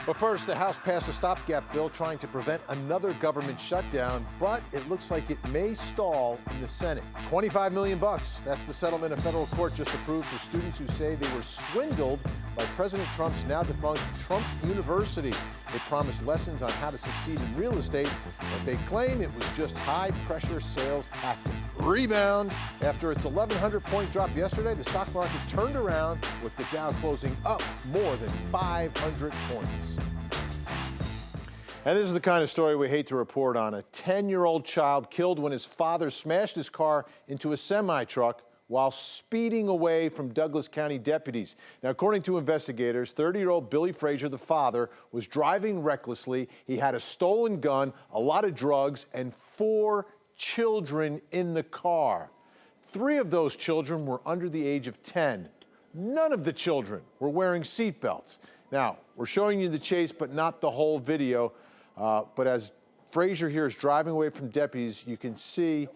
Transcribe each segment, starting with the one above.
But first, the House passed a stopgap bill trying to prevent another government shutdown, but it looks like it may stall in the Senate. $25 million. That's the settlement a federal court just approved for students who say they were swindled by President Trump's now defunct Trump University. They promised lessons on how to succeed in real estate, but they claim it was just high-pressure sales tactic. Rebound. After its 1,100-point drop yesterday, the stock market turned around with the Dow closing up more than 500 points. And this is the kind of story we hate to report on. A 10-year-old child killed when his father smashed his car into a semi-truck while speeding away from Douglas County deputies. Now, according to investigators, 30-year-old Billy Frazier, the father, was driving recklessly. He had a stolen gun, a lot of drugs, and 4 children in the car. 3 of those children were under the age of 10. None of the children were wearing seatbelts. Now, we're showing you the chase, but not the whole video. But as Frazier here is driving away from deputies, you can see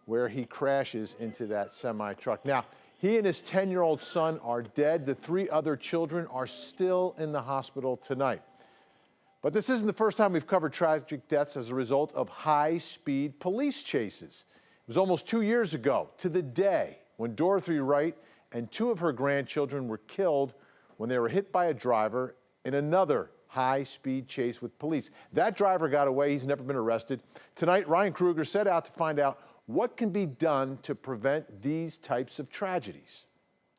where he crashes into that semi-truck. Now, he and his 10-year-old son are dead. The 3 other children are still in the hospital tonight. But this isn't the first time we've covered tragic deaths as a result of high-speed police chases. It was almost 2 years ago, to the day, when Dorothy Wright and 2 of her grandchildren were killed when they were hit by a driver in another high-speed chase with police. That driver got away. He's never been arrested. Tonight, Ryan Kruger set out to find out what can be done to prevent these types of tragedies.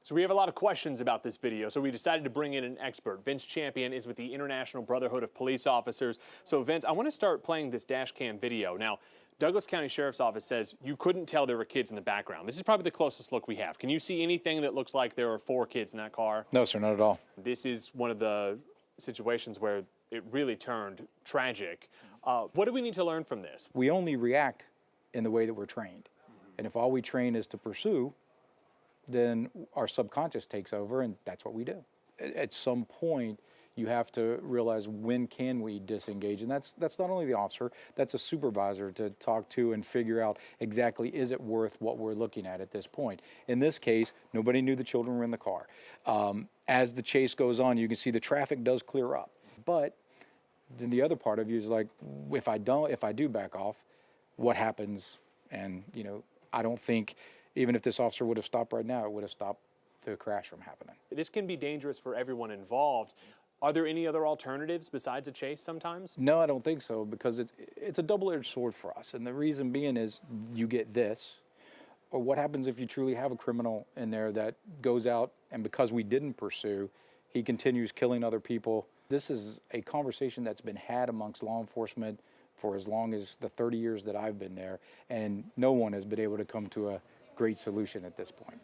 So we have a lot of questions about this video, so we decided to bring in an expert. Vince Champion is with the International Brotherhood of Police Officers. So Vince, I want to start playing this dash cam video. Now, Douglas County Sheriff's Office says you couldn't tell there were kids in the background. This is probably the closest look we have. Can you see anything that looks like there are 4 kids in that car? No, sir, not at all. This is one of the situations where it really turned tragic. What do we need to learn from this? We only react in the way that we're trained. And if all we train is to pursue, then our subconscious takes over, and that's what we do. At some point, you have to realize, when can we disengage? And that's not only the officer, that's a supervisor to talk to and figure out exactly, is it worth what we're looking at this point. In this case, nobody knew the children were in the car. As the chase goes on, you can see the traffic does clear up. But then the other part of you is like, if I do back off, what happens? And, you know, I don't think, even if this officer would have stopped right now, it would have stopped the crash from happening. This can be dangerous for everyone involved. Are there any other alternatives besides a chase sometimes? No, I don't think so, because it's a double-edged sword for us. And the reason being is you get this, or what happens if you truly have a criminal in there that goes out, and because we didn't pursue, he continues killing other people. This is a conversation that's been had amongst law enforcement for as long as the 30 years that I've been there, and no one has been able to come to a great solution at this point.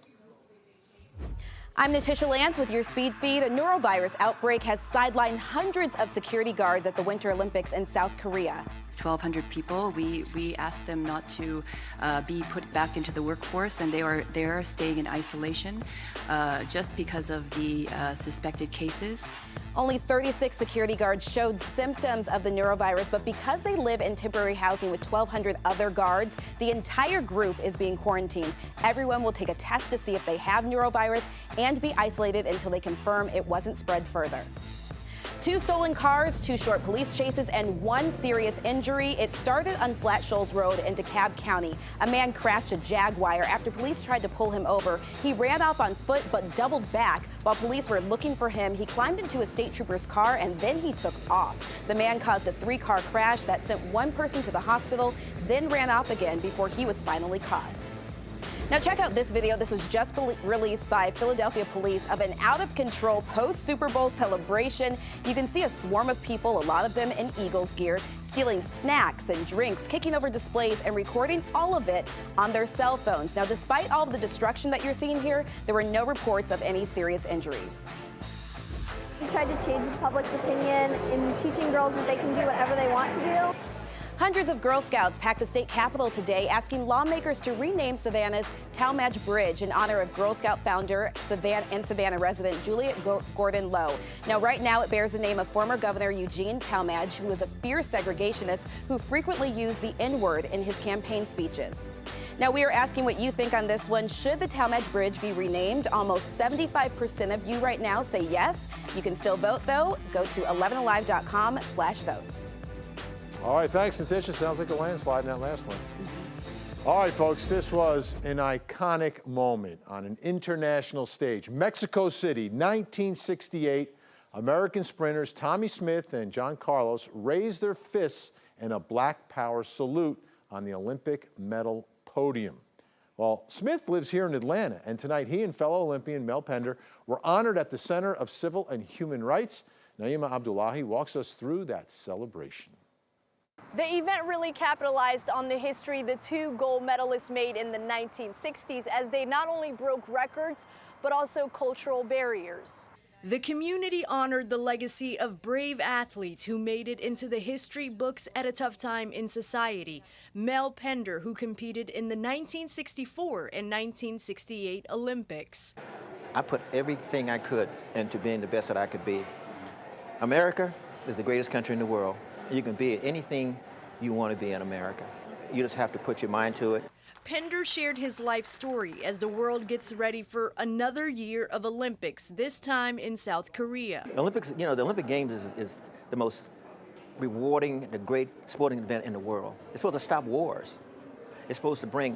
I'm Natisha Lance with your Speed Feed. A norovirus outbreak has sidelined hundreds of security guards at the Winter Olympics in South Korea. 1,200 people. We asked them not to be put back into the workforce, and they are staying in isolation just because of the suspected cases. Only 36 security guards showed symptoms of the norovirus, but because they live in temporary housing with 1,200 other guards, the entire group is being quarantined. Everyone will take a test to see if they have norovirus and be isolated until they confirm it wasn't spread further. 2 stolen cars, 2 short police chases, and 1 serious injury. It started on Flat Shoals Road in DeKalb County. A man crashed a Jaguar after police tried to pull him over. He ran off on foot but doubled back. While police were looking for him, he climbed into a state trooper's car and then he took off. The man caused a 3-car crash that sent 1 person to the hospital, then ran off again before he was finally caught. Now check out this video. This was just released by Philadelphia police of an out-of-control post-Super Bowl celebration. You can see a swarm of people, a lot of them in Eagles gear, stealing snacks and drinks, kicking over displays, and recording all of it on their cell phones. Now, despite all of the destruction that you're seeing here, there were no reports of any serious injuries. We tried to change the public's opinion in teaching girls that they can do whatever they want to do. Hundreds of Girl Scouts packed the state capitol today, asking lawmakers to rename Savannah's Talmadge Bridge in honor of Girl Scout founder and Savannah resident Juliet Gordon Lowe. Now, right now, it bears the name of former Governor Eugene Talmadge, who was a fierce segregationist who frequently used the N-word in his campaign speeches. Now, we are asking what you think on this one. Should the Talmadge Bridge be renamed? Almost 75% of you right now say yes. You can still vote, though. Go to 11alive.com/vote. All right, thanks, Natisha. Sounds like a landslide in that last one. All right, folks, this was an iconic moment on an international stage. Mexico City, 1968. American sprinters Tommie Smith and John Carlos raised their fists in a Black Power salute on the Olympic medal podium. Well, Smith lives here in Atlanta, and tonight he and fellow Olympian Mel Pender were honored at the Center of Civil and Human Rights. Naima Abdullahi walks us through that celebration. The event really capitalized on the history the two gold medalists made in the 1960s as they not only broke records, but also cultural barriers. The community honored the legacy of brave athletes who made it into the history books at a tough time in society. Mel Pender, who competed in the 1964 and 1968 Olympics. I put everything I could into being the best that I could be. America is the greatest country in the world. You can be anything you want to be in America. You just have to put your mind to it. Pender shared his life story as the world gets ready for another year of Olympics, this time in South Korea. The Olympics, you know, the Olympic Games is the most rewarding, the great sporting event in the world. It's supposed to stop wars. It's supposed to bring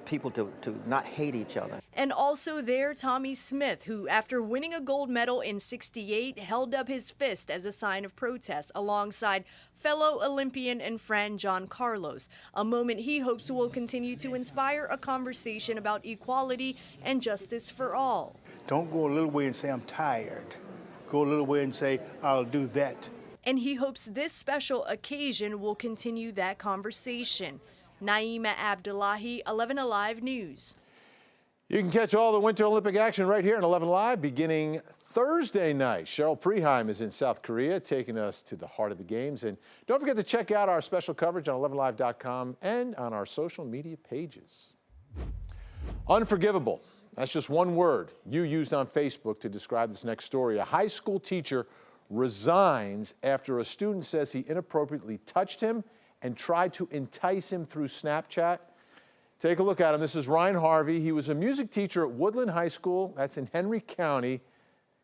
people to not hate each other. And also there, Tommie Smith, who after winning a gold medal in '68 held up his fist as a sign of protest alongside fellow Olympian and friend John Carlos, a moment he hopes will continue to inspire a conversation about equality and justice for all. Don't go a little way and say, I'm tired. Go a little way and say, I'll do that. And he hopes this special occasion will continue that conversation. Naima Abdullahi, 11 Alive News. You can catch all the Winter Olympic action right here on 11 Live beginning Thursday night. Cheryl Preheim is in South Korea taking us to the heart of the games. And don't forget to check out our special coverage on 11alive.com and on our social media pages. Unforgivable. That's just one word you used on Facebook to describe this next story. A high school teacher resigns after a student says he inappropriately touched him and tried to entice him through Snapchat. Take a look at him. This is Ryan Harvey. He was a music teacher at Woodland High School. That's in Henry County.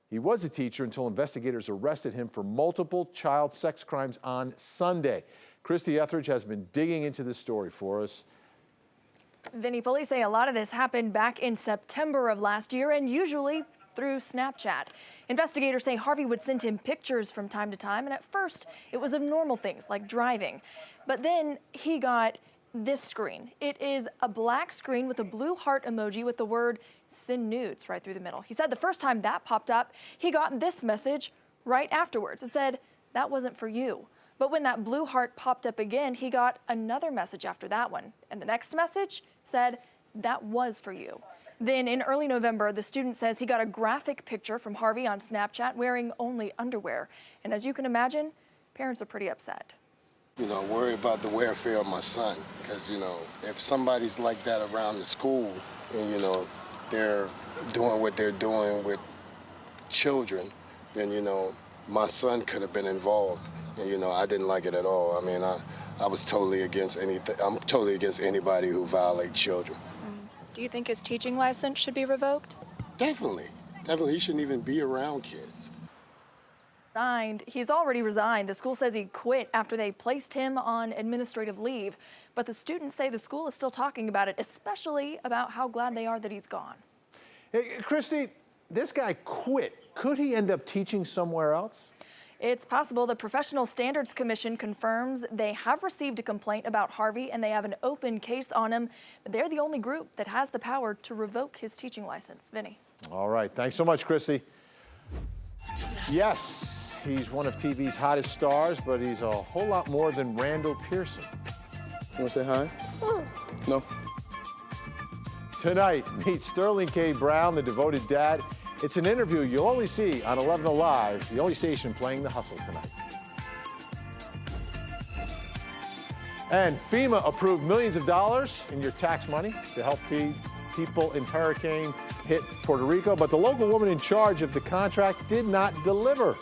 He was a teacher until investigators arrested him for multiple child sex crimes on Sunday. Christy Etheridge has been digging into this story for us. Vinny, police say a lot of this happened back in September of last year and usually through Snapchat. Investigators say Harvey would send him pictures from time to time, and at first it was of normal things like driving. But then he got this screen. It is a black screen with a blue heart emoji with the word "send nudes" right through the middle. He said the first time that popped up, he got this message right afterwards. It said, "That wasn't for you." But when that blue heart popped up again, he got another message after that one. And the next message said, "That was for you." Then in early November, the student says he got a graphic picture from Harvey on Snapchat wearing only underwear. And as you can imagine, parents are pretty upset. You know, worried about the welfare of my son, because, you know, if somebody's like that around the school and, you know, they're doing what they're doing with children, then, you know, my son could have been involved. And, you know, I didn't like it at all. I mean, I was totally against anything. I'm totally against anybody who violates children. Do you think his teaching license should be revoked? Definitely. Definitely. He shouldn't even be around kids. He's already resigned. The school says he quit after they placed him on administrative leave. But the students say the school is still talking about it, especially about how glad they are that he's gone. Hey, Christy, this guy quit. Could he end up teaching somewhere else? It's possible. The Professional Standards Commission confirms they have received a complaint about Harvey and they have an open case on him. But they're the only group that has the power to revoke his teaching license. Vinny. All right. Thanks so much, Christy. Yes. He's one of TV's hottest stars, but he's a whole lot more than Randall Pearson. You want to say hi? No. Tonight, meet Sterling K. Brown, the devoted dad. It's an interview you'll only see on 11 Alive, the only station playing The Hustle tonight. And FEMA approved millions of dollars in your tax money to help feed people in hurricane-hit Puerto Rico, but the local woman in charge of the contract did not deliver.